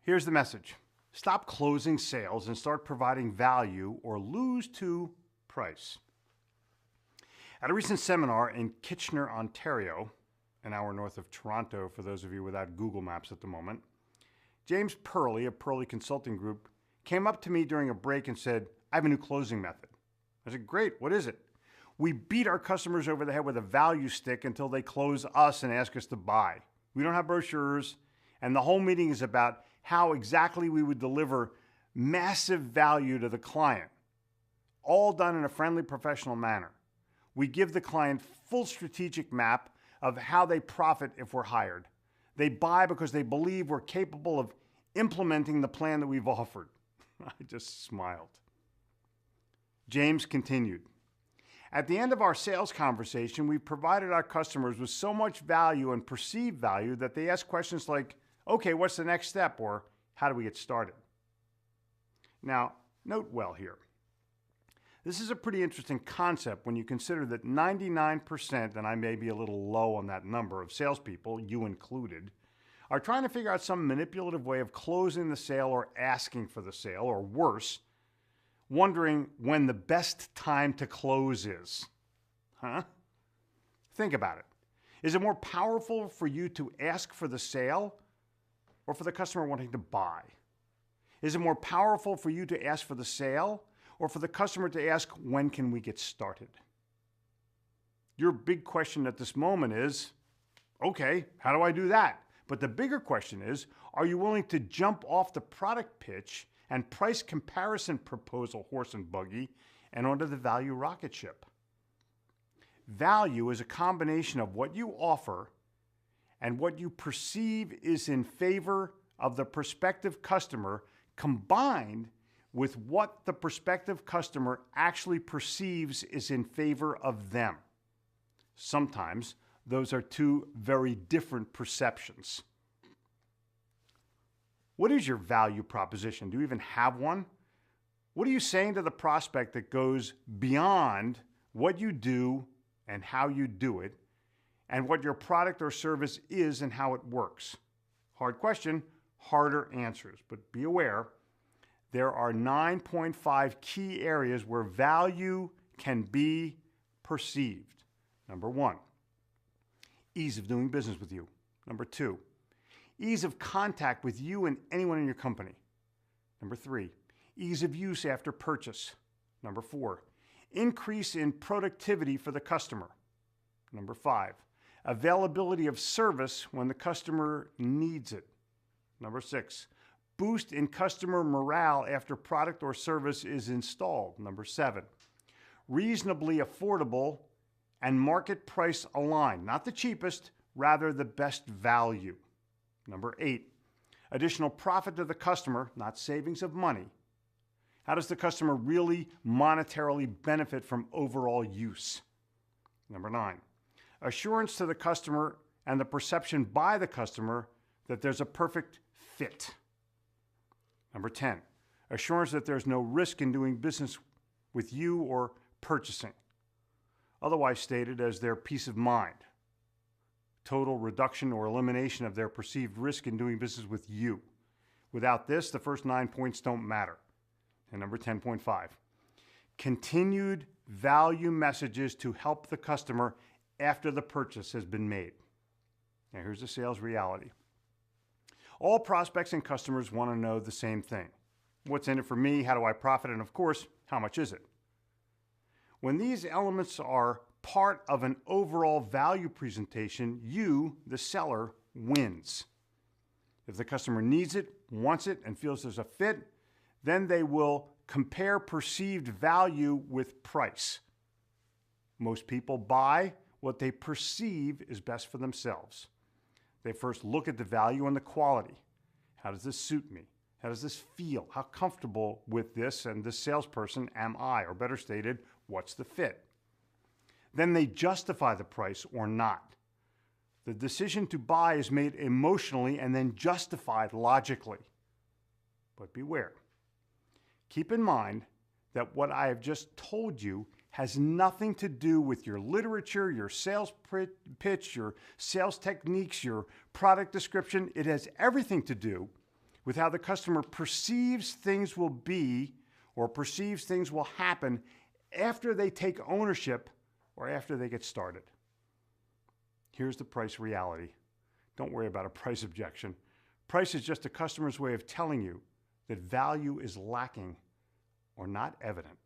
Here's the message. Stop closing sales and start providing value or lose to price. At a recent seminar in Kitchener, Ontario, an hour north of Toronto for those of you without Google Maps at the moment, James Purley of Purley Consulting Group came up to me during a break and said, I have a new closing method. I said, great, what is it? We beat our customers over the head with a value stick until they close us and ask us to buy. We don't have brochures, and the whole meeting is about how exactly we would deliver massive value to the client, all done in a friendly, professional manner. We give the client full strategic map of how they profit if we're hired. They buy because they believe we're capable of implementing the plan that we've offered. I just smiled. James continued. At the end of our sales conversation, we provided our customers with so much value and perceived value that they ask questions like, okay, what's the next step? Or how do we get started? Now, note well here. This is a pretty interesting concept when you consider that 99%, and I may be a little low on that number, of salespeople, you included, are trying to figure out some manipulative way of closing the sale or asking for the sale, or worse, wondering when the best time to close is. Huh? Think about it. Is it more powerful for you to ask for the sale or for the customer wanting to buy? Is it more powerful for you to ask for the sale or for the customer to ask, when can we get started? Your big question at this moment is, okay, how do I do that? But the bigger question is, are you willing to jump off the product pitch and price comparison proposal horse and buggy and onto the value rocket ship? Value is a combination of what you offer and what you perceive is in favor of the prospective customer, combined with what the prospective customer actually perceives is in favor of them. Sometimes those are two very different perceptions. What is your value proposition? Do you even have one? What are you saying to the prospect that goes beyond what you do and how you do it, and what your product or service is and how it works? Hard question, harder answers, but be aware, there are 9.5 key areas where value can be perceived. Number 1, ease of doing business with you. Number 2, ease of contact with you and anyone in your company. Number 3, ease of use after purchase. Number 4, increase in productivity for the customer. Number 5, availability of service when the customer needs it. Number 6, boost in customer morale after product or service is installed. Number 7, reasonably affordable and market price aligned, not the cheapest, rather the best value. Number 8, additional profit to the customer, not savings of money. How does the customer really monetarily benefit from overall use? Number 9, assurance to the customer and the perception by the customer that there's a perfect fit. Number 10, assurance that there's no risk in doing business with you or purchasing, otherwise stated as their peace of mind. Total reduction or elimination of their perceived risk in doing business with you. Without this, the first 9 points don't matter. And number 10.5, continued value messages to help the customer after the purchase has been made. Now here's the sales reality. All prospects and customers want to know the same thing. What's in it for me? How do I profit? And of course, how much is it? When these elements are part of an overall value presentation, you, the seller, wins. If the customer needs it, wants it, and feels there's a fit, then they will compare perceived value with price. Most people buy what they perceive is best for themselves. They first look at the value and the quality. How does this suit me? How does this feel? How comfortable with this and this salesperson am I? Or better stated, what's the fit? Then they justify the price or not. The decision to buy is made emotionally and then justified logically. But beware. Keep in mind that what I have just told you has nothing to do with your literature, your sales pitch, your sales techniques, your product description. It has everything to do with how the customer perceives things will be or perceives things will happen after they take ownership or after they get started. Here's the price reality. Don't worry about a price objection. Price is just a customer's way of telling you that value is lacking or not evident.